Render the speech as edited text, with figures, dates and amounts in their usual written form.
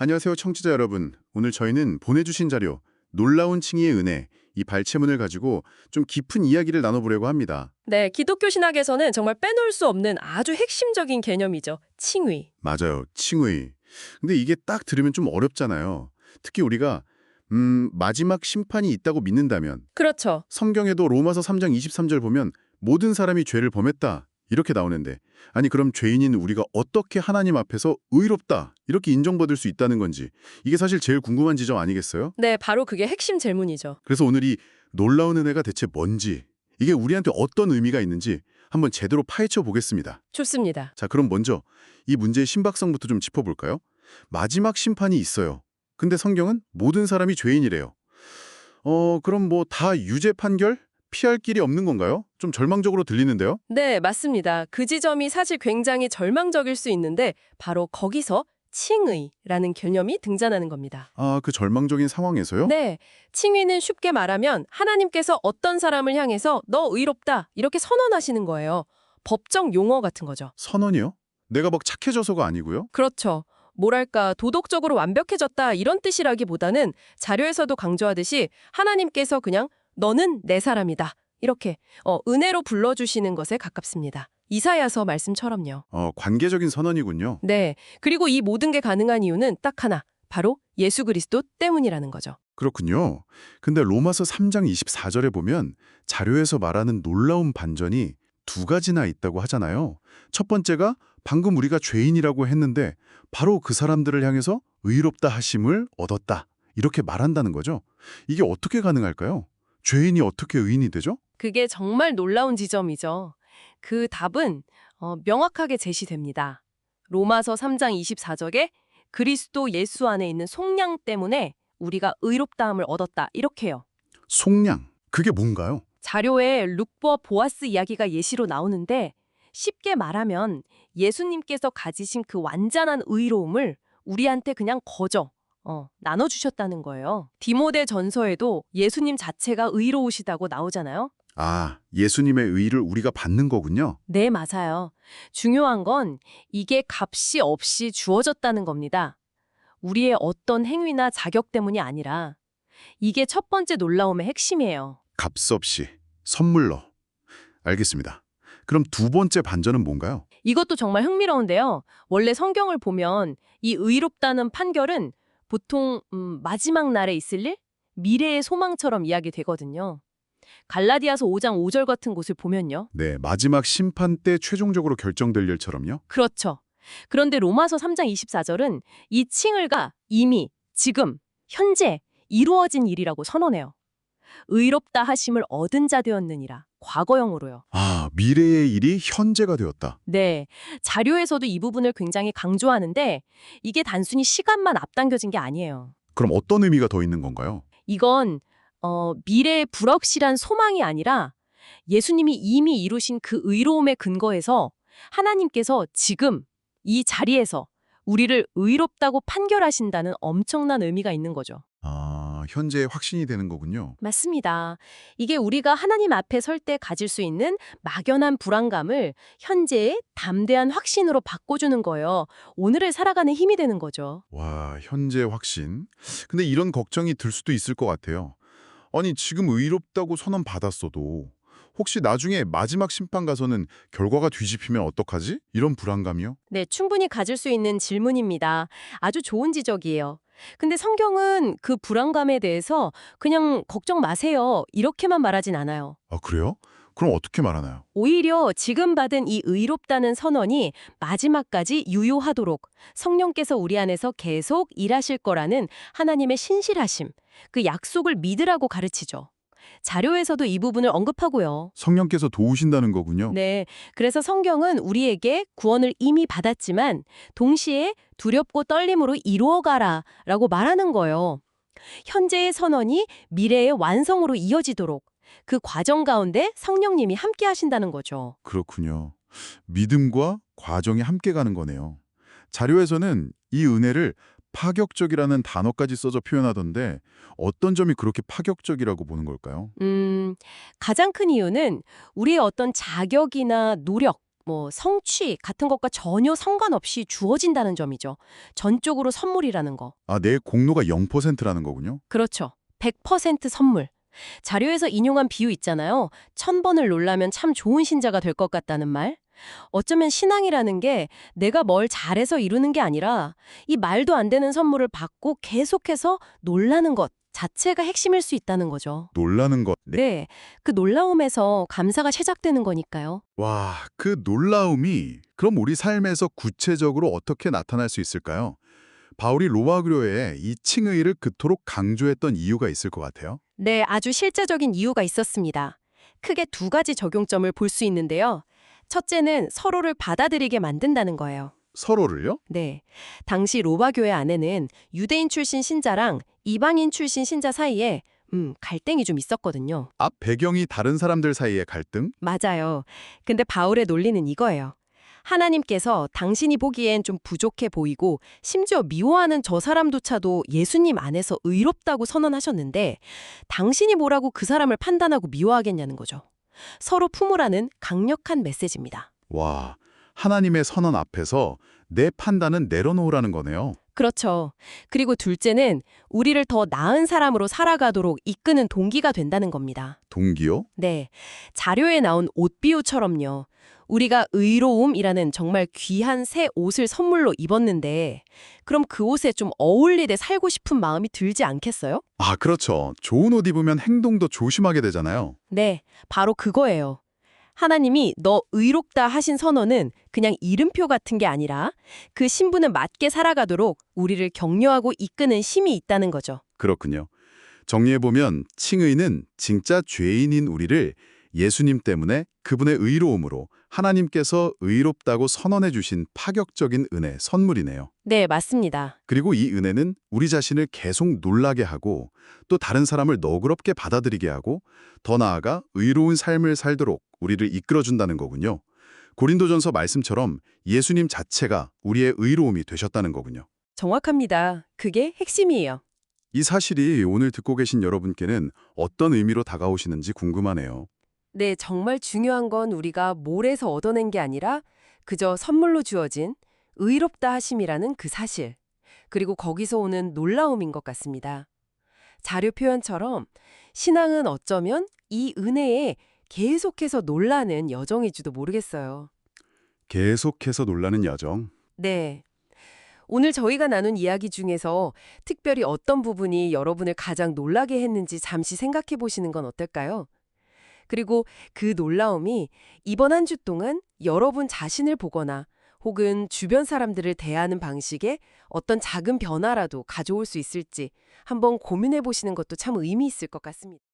안녕하세요, 청취자 여러분. 오늘 저희는 보내주신 자료, 놀라운 칭의의 은혜, 이 발췌문을 가지고 좀 깊은 이야기를 나눠보려고 합니다. 네, 기독교 신학에서는 정말 빼놓을 수 없는 아주 핵심적인 개념이죠. 칭의. 맞아요, 칭의. 근데 이게 딱 들으면 좀 어렵잖아요. 특히 우리가 마지막 심판이 있다고 믿는다면 그렇죠. 성경에도 로마서 3장 23절 보면 모든 사람이 죄를 범했다 이렇게 나오는데, 아니 그럼 죄인인 우리가 어떻게 하나님 앞에서 의롭다 이렇게 인정받을 수 있다는 건지, 이게 사실 제일 궁금한 지점 아니겠어요? 네, 바로 그게 핵심 질문이죠. 그래서 오늘 이 놀라운 은혜가 대체 뭔지, 이게 우리한테 어떤 의미가 있는지 한번 제대로 파헤쳐 보겠습니다. 좋습니다. 자, 그럼 먼저 이 문제의 신박성부터 좀 짚어볼까요? 마지막 심판이 있어요. 근데 성경은 모든 사람이 죄인이래요. 그럼 뭐 다 유죄 판결? 피할 길이 없는 건가요? 좀 절망적으로 들리는데요? 네, 맞습니다. 그 지점이 사실 굉장히 절망적일 수 있는데 바로 거기서 칭의라는 개념이 등장하는 겁니다. 아, 그 절망적인 상황에서요? 네, 칭의는 쉽게 말하면 하나님께서 어떤 사람을 향해서 너 의롭다 이렇게 선언하시는 거예요. 법정 용어 같은 거죠. 선언이요? 내가 막 착해져서가 아니고요? 그렇죠. 뭐랄까 도덕적으로 완벽해졌다 이런 뜻이라기보다는 자료에서도 강조하듯이 하나님께서 그냥 너는 내 사람이다 이렇게 은혜로 불러주시는 것에 가깝습니다. 이사야서 말씀처럼요. 관계적인 선언이군요. 네, 그리고 이 모든 게 가능한 이유는 딱 하나, 바로 예수 그리스도 때문이라는 거죠. 그렇군요. 근데 로마서 3장 24절에 보면 자료에서 말하는 놀라운 반전이 두 가지나 있다고 하잖아요. 첫 번째가 방금 우리가 죄인이라고 했는데 바로 그 사람들을 향해서 의롭다 하심을 얻었다, 이렇게 말한다는 거죠. 이게 어떻게 가능할까요? 죄인이 어떻게 의인이 되죠? 그게 정말 놀라운 지점이죠. 그 답은 명확하게 제시됩니다. 로마서 3장 24절에 그리스도 예수 안에 있는 속량 때문에 우리가 의롭다함을 얻었다 이렇게요. 속량, 그게 뭔가요? 자료에 룻과 보아스 이야기가 예시로 나오는데 쉽게 말하면 예수님께서 가지신 그 완전한 의로움을 우리한테 그냥 거저 나눠주셨다는 거예요. 디모데 전서에도 예수님 자체가 의로우시다고 나오잖아요. 아, 예수님의 의를 우리가 받는 거군요. 네, 맞아요. 중요한 건 이게 값이 없이 주어졌다는 겁니다. 우리의 어떤 행위나 자격 때문이 아니라 이게 첫 번째 놀라움의 핵심이에요. 값없이, 선물로. 알겠습니다. 그럼 두 번째 반전은 뭔가요? 이것도 정말 흥미로운데요. 원래 성경을 보면 이 의롭다는 판결은 보통 마지막 날에 있을 일? 미래의 소망처럼 이야기되거든요. 갈라디아서 5장 5절 같은 곳을 보면요. 네, 마지막 심판 때 최종적으로 결정될 일처럼요? 그렇죠. 그런데 로마서 3장 24절은 이 칭을가 이미, 지금, 현재 이루어진 일이라고 선언해요. 의롭다 하심을 얻은 자 되었느니라. 과거형으로요. 아, 미래의 일이 현재가 되었다. 네, 자료에서도 이 부분을 굉장히 강조하는데 이게 단순히 시간만 앞당겨진 게 아니에요. 그럼 어떤 의미가 더 있는 건가요? 이건 미래의 불확실한 소망이 아니라 예수님이 이미 이루신 그 의로움에 근거해서 하나님께서 지금 이 자리에서 우리를 의롭다고 판결하신다는 엄청난 의미가 있는 거죠. 아, 현재의 확신이 되는 거군요. 맞습니다. 이게 우리가 하나님 앞에 설 때 가질 수 있는 막연한 불안감을 현재의 담대한 확신으로 바꿔주는 거예요. 오늘을 살아가는 힘이 되는 거죠. 와, 현재 확신. 근데 이런 걱정이 들 수도 있을 것 같아요. 아니, 지금 의롭다고 선언 받았어도 혹시 나중에 마지막 심판 가서는 결과가 뒤집히면 어떡하지? 이런 불안감이요? 네, 충분히 가질 수 있는 질문입니다. 아주 좋은 지적이에요. 근데 성경은 그 불안감에 대해서 그냥 걱정 마세요. 이렇게만 말하진 않아요. 아, 그래요? 그럼 어떻게 말하나요? 오히려 지금 받은 이 의롭다는 선언이 마지막까지 유효하도록 성령께서 우리 안에서 계속 일하실 거라는 하나님의 신실하심, 그 약속을 믿으라고 가르치죠. 자료에서도 이 부분을 언급하고요. 성령께서 도우신다는 거군요. 네, 그래서 성경은 우리에게 구원을 이미 받았지만 동시에 두렵고 떨림으로 이루어가라 라고 말하는 거예요. 현재의 선언이 미래의 완성으로 이어지도록 그 과정 가운데 성령님이 함께 하신다는 거죠. 그렇군요. 믿음과 과정이 함께 가는 거네요. 자료에서는 이 은혜를 파격적이라는 단어까지 써서 표현하던데 어떤 점이 그렇게 파격적이라고 보는 걸까요? 가장 큰 이유는 우리의 어떤 자격이나 노력, 뭐 성취 같은 것과 전혀 상관없이 주어진다는 점이죠. 전적으로 선물이라는 거. 아, 내 공로가 0%라는 거군요. 그렇죠. 100% 선물. 자료에서 인용한 비유 있잖아요. 1000번을 놀라면 참 좋은 신자가 될 것 같다는 말. 어쩌면 신앙이라는 게 내가 뭘 잘해서 이루는 게 아니라 이 말도 안 되는 선물을 받고 계속해서 놀라는 것 자체가 핵심일 수 있다는 거죠. 놀라는 것. 네, 그 놀라움에서 감사가 시작되는 거니까요. 와, 그 놀라움이 그럼 우리 삶에서 구체적으로 어떻게 나타날 수 있을까요? 바울이 로마 교회에 이 칭의를 그토록 강조했던 이유가 있을 것 같아요. 네, 아주 실제적인 이유가 있었습니다. 크게 두 가지 적용점을 볼 수 있는데요. 첫째는 서로를 받아들이게 만든다는 거예요. 서로를요? 네. 당시 로마 교회 안에는 유대인 출신 신자랑 이방인 출신 신자 사이에 갈등이 좀 있었거든요. 앞 배경이 다른 사람들 사이의 갈등? 맞아요. 근데 바울의 논리는 이거예요. 하나님께서 당신이 보기엔 좀 부족해 보이고 심지어 미워하는 저 사람조차도 예수님 안에서 의롭다고 선언하셨는데 당신이 뭐라고 그 사람을 판단하고 미워하겠냐는 거죠. 서로 품으라는 강력한 메시지입니다. 와, 하나님의 선언 앞에서 내 판단은 내려놓으라는 거네요. 그렇죠. 그리고 둘째는 우리를 더 나은 사람으로 살아가도록 이끄는 동기가 된다는 겁니다. 동기요? 네. 자료에 나온 옷 비유처럼요. 우리가 의로움이라는 정말 귀한 새 옷을 선물로 입었는데 그럼 그 옷에 좀 어울리게 살고 싶은 마음이 들지 않겠어요? 아, 그렇죠. 좋은 옷 입으면 행동도 조심하게 되잖아요. 네, 바로 그거예요. 하나님이 너 의롭다 하신 선언은 그냥 이름표 같은 게 아니라 그 신분에 맞게 살아가도록 우리를 격려하고 이끄는 힘이 있다는 거죠. 그렇군요. 정리해보면 칭의는 진짜 죄인인 우리를 예수님 때문에 그분의 의로움으로 하나님께서 의롭다고 선언해 주신 파격적인 은혜, 선물이네요. 네, 맞습니다. 그리고 이 은혜는 우리 자신을 계속 놀라게 하고 또 다른 사람을 너그럽게 받아들이게 하고 더 나아가 의로운 삶을 살도록 우리를 이끌어준다는 거군요. 고린도전서 말씀처럼 예수님 자체가 우리의 의로움이 되셨다는 거군요. 정확합니다. 그게 핵심이에요. 이 사실이 오늘 듣고 계신 여러분께는 어떤 의미로 다가오시는지 궁금하네요. 네, 정말 중요한 건 우리가 뭘에서 얻어낸 게 아니라 그저 선물로 주어진 의롭다 하심이라는 그 사실, 그리고 거기서 오는 놀라움인 것 같습니다. 자료 표현처럼 신앙은 어쩌면 이 은혜에 계속해서 놀라는 여정일지도 모르겠어요. 계속해서 놀라는 여정. 네. 오늘 저희가 나눈 이야기 중에서 특별히 어떤 부분이 여러분을 가장 놀라게 했는지 잠시 생각해 보시는 건 어떨까요? 그리고 그 놀라움이 이번 한 주 동안 여러분 자신을 보거나 혹은 주변 사람들을 대하는 방식에 어떤 작은 변화라도 가져올 수 있을지 한번 고민해 보시는 것도 참 의미 있을 것 같습니다.